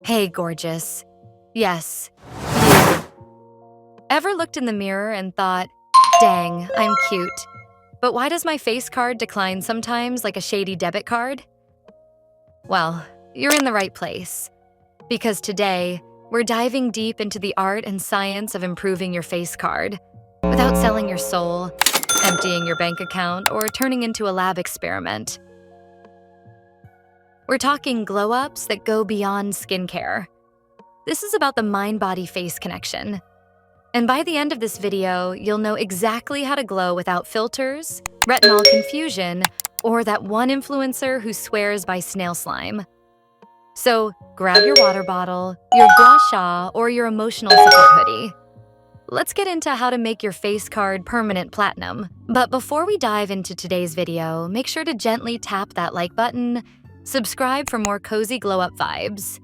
Hey, gorgeous. Yes, you. Ever looked in the mirror and thought, dang, I'm cute, but why does my face card decline sometimes like a shady debit card? Well, you're in the right place. Because today, we're diving deep into the art and science of improving your face card without selling your soul, emptying your bank account, or turning into a lab experiment. We're talking glow-ups that go beyond skincare. This is about the mind-body-face connection. And by the end of this video, you'll know exactly how to glow without filters, retinol confusion, or that one influencer who swears by snail slime. So grab your water bottle, your gua sha, or your emotional support hoodie. Let's get into how to make your face card permanent platinum. But before we dive into today's video, make sure to gently tap that like button, subscribe for more cozy glow-up vibes,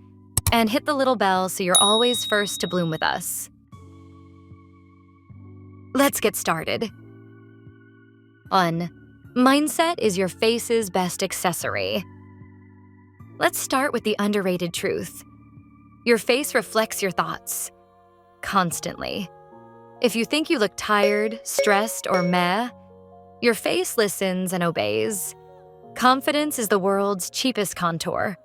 and hit the little bell so you're always first to bloom with us. Let's get started. 1. Mindset is your face's best accessory. Let's start with the underrated truth. Your face reflects your thoughts. Constantly. If you think you look tired, stressed, or meh, your face listens and obeys. Confidence is the world's cheapest contour.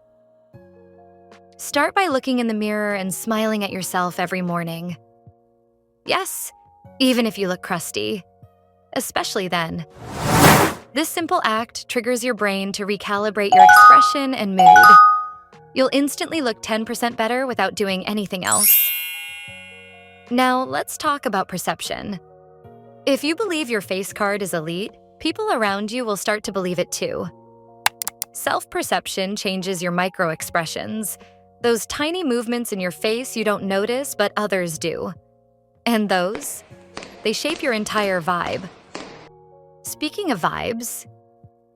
Start by looking in the mirror and smiling at yourself every morning. Yes, even if you look crusty. Especially then. This simple act triggers your brain to recalibrate your expression and mood. You'll instantly look 10% better without doing anything else. Now, let's talk about perception. If you believe your face card is elite, people around you will start to believe it too. Self-perception changes your micro-expressions, those tiny movements in your face you don't notice but others do. And those, they shape your entire vibe. Speaking of vibes,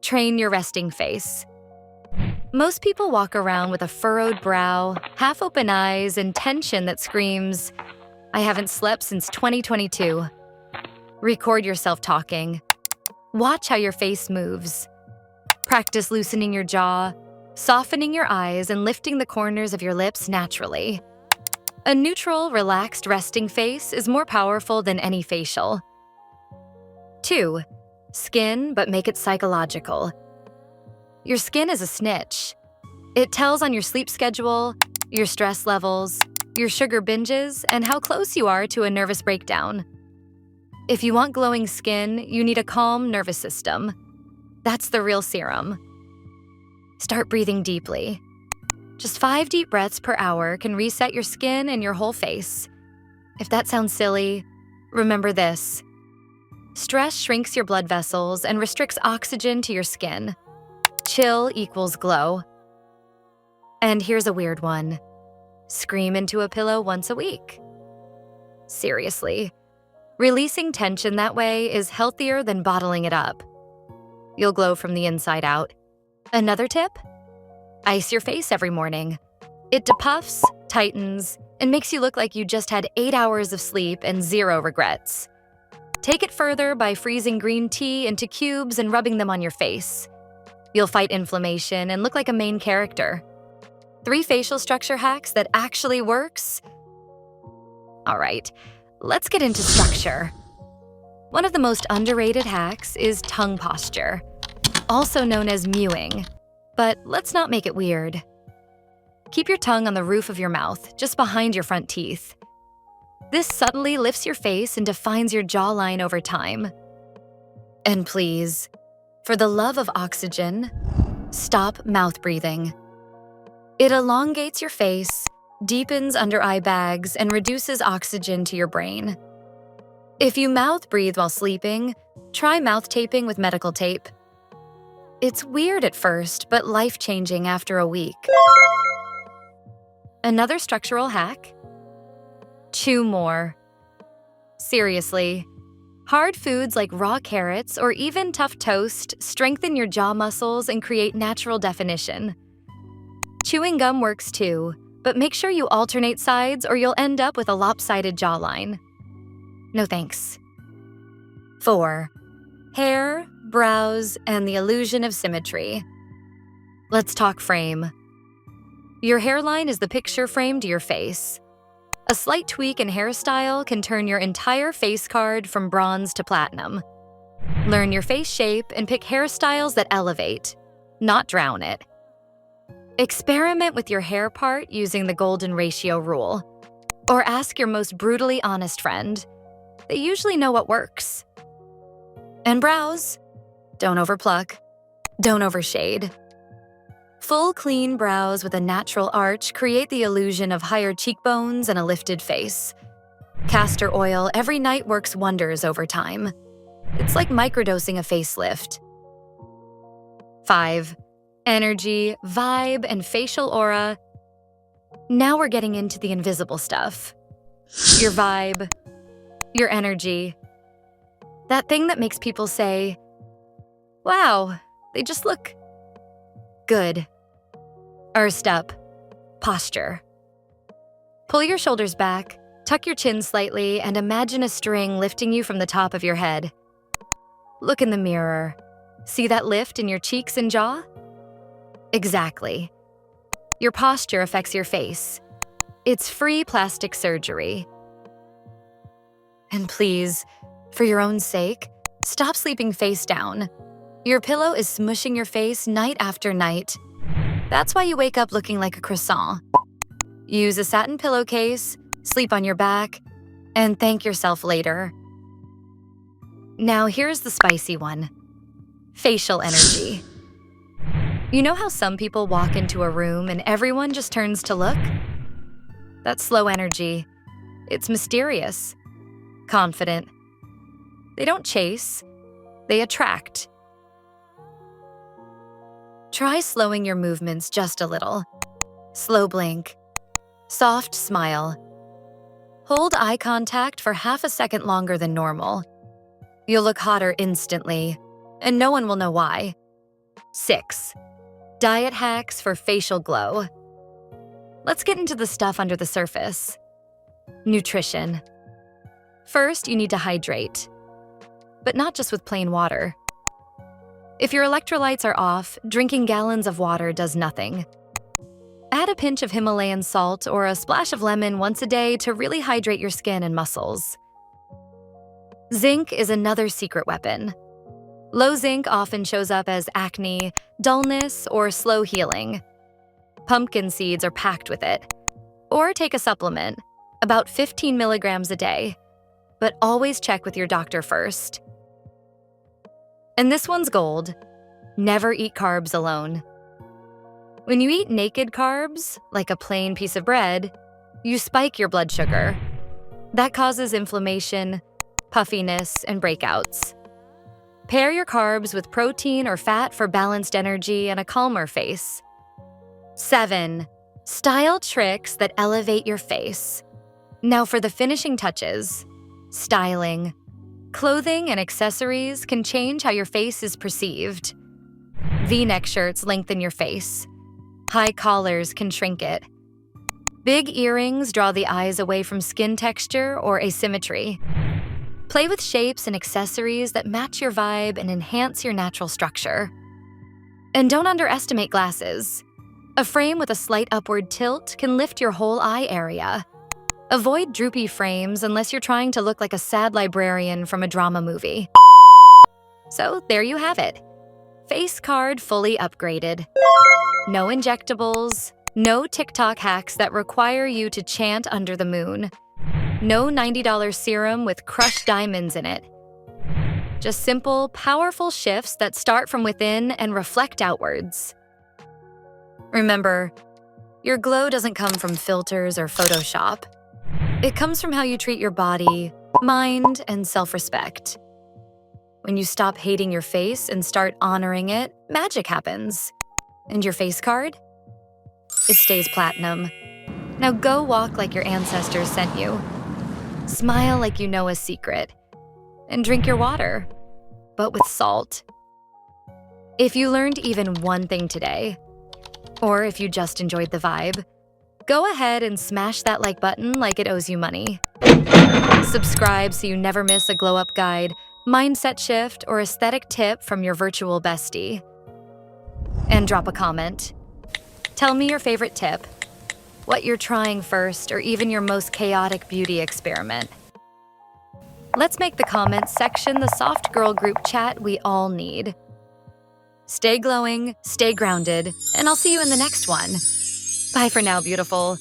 train your resting face. Most people walk around with a furrowed brow, half-open eyes, and tension that screams, I haven't slept since 2022. Record yourself talking. Watch how your face moves. Practice loosening your jaw, softening your eyes, and lifting the corners of your lips naturally. A neutral, relaxed resting face is more powerful than any facial. 2. Skin, but make it psychological. Your skin is a snitch. It tells on your sleep schedule, your stress levels, your sugar binges, and how close you are to a nervous breakdown. If you want glowing skin, you need a calm nervous system. That's the real serum. Start breathing deeply. Just 5 deep breaths per hour can reset your skin and your whole face. If that sounds silly, remember this. Stress shrinks your blood vessels and restricts oxygen to your skin. Chill equals glow. And here's a weird one. Scream into a pillow once a week. Seriously, releasing tension that way is healthier than bottling it up. You'll glow from the inside out. Another tip? Ice your face every morning. It depuffs, tightens, and makes you look like you just had 8 hours of sleep and 0 regrets. Take it further by freezing green tea into cubes and rubbing them on your face. You'll fight inflammation and look like a main character. 3 facial structure hacks that actually works? All right, let's get into structure. One of the most underrated hacks is tongue posture, also known as mewing. But let's not make it weird. Keep your tongue on the roof of your mouth, just behind your front teeth. This subtly lifts your face and defines your jawline over time. And please, for the love of oxygen, stop mouth breathing. It elongates your face, deepens under eye bags, and reduces oxygen to your brain. If you mouth breathe while sleeping, try mouth taping with medical tape. It's weird at first, but life-changing after a week. Another structural hack? Chew more. Seriously, hard foods like raw carrots or even tough toast strengthen your jaw muscles and create natural definition. Chewing gum works too, but make sure you alternate sides or you'll end up with a lopsided jawline. No thanks. 4. Hair, brows, and the illusion of symmetry. Let's talk frame. Your hairline is the picture frame to your face. A slight tweak in hairstyle can turn your entire face card from bronze to platinum. Learn your face shape and pick hairstyles that elevate, not drown it. Experiment with your hair part using the golden ratio rule. Or ask your most brutally honest friend. They usually know what works. And brows. Don't overpluck. Don't overshade. Full, clean brows with a natural arch create the illusion of higher cheekbones and a lifted face. Castor oil every night works wonders over time. It's like microdosing a facelift. 5. Energy, vibe, and facial aura. Now we're getting into the invisible stuff. Your vibe, your energy. That thing that makes people say, wow, they just look good. First up, posture. Pull your shoulders back, tuck your chin slightly, and imagine a string lifting you from the top of your head. Look in the mirror. See that lift in your cheeks and jaw? Exactly. Your posture affects your face. It's free plastic surgery. And please, for your own sake, stop sleeping face down. Your pillow is smushing your face night after night. That's why you wake up looking like a croissant. Use a satin pillowcase, sleep on your back, and thank yourself later. Now here's the spicy one. Facial energy. You know how some people walk into a room and everyone just turns to look? That's slow energy. It's mysterious, confident. They don't chase, they attract. Try slowing your movements just a little. Slow blink. Soft smile. Hold eye contact for half a second longer than normal. You'll look hotter instantly, and no one will know why. 6. Diet hacks for facial glow. Let's get into the stuff under the surface. Nutrition. First, you need to hydrate, but not just with plain water. If your electrolytes are off, drinking gallons of water does nothing. Add a pinch of Himalayan salt or a splash of lemon once a day to really hydrate your skin and muscles. Zinc is another secret weapon. Low zinc often shows up as acne, dullness, or slow healing. Pumpkin seeds are packed with it. Or take a supplement, about 15 milligrams a day. But always check with your doctor first. And this one's gold. Never eat carbs alone. When you eat naked carbs, like a plain piece of bread, you spike your blood sugar. That causes inflammation, puffiness, and breakouts. Pair your carbs with protein or fat for balanced energy and a calmer face. 7. Style tricks that elevate your face. Now for the finishing touches. Styling. Clothing and accessories can change how your face is perceived. V-neck shirts lengthen your face. High collars can shrink it. Big earrings draw the eyes away from skin texture or asymmetry. Play with shapes and accessories that match your vibe and enhance your natural structure. And don't underestimate glasses. A frame with a slight upward tilt can lift your whole eye area. Avoid droopy frames unless you're trying to look like a sad librarian from a drama movie. So there you have it. Face card fully upgraded. No injectables, no TikTok hacks that require you to chant under the moon. No $90 serum with crushed diamonds in it. Just simple, powerful shifts that start from within and reflect outwards. Remember, your glow doesn't come from filters or Photoshop. It comes from how you treat your body, mind, and self-respect. When you stop hating your face and start honoring it, magic happens. And your face card? It stays platinum. Now go walk like your ancestors sent you. Smile like you know a secret. And drink your water, but with salt. If you learned even one thing today, or if you just enjoyed the vibe, go ahead and smash that like button like it owes you money. Subscribe so you never miss a glow-up guide, mindset shift, or aesthetic tip from your virtual bestie. And drop a comment. Tell me your favorite tip. what you're trying first, or even your most chaotic beauty experiment. Let's make the comments section the soft girl group chat we all need. Stay glowing, stay grounded, and I'll see you in the next one. Bye for now, beautiful.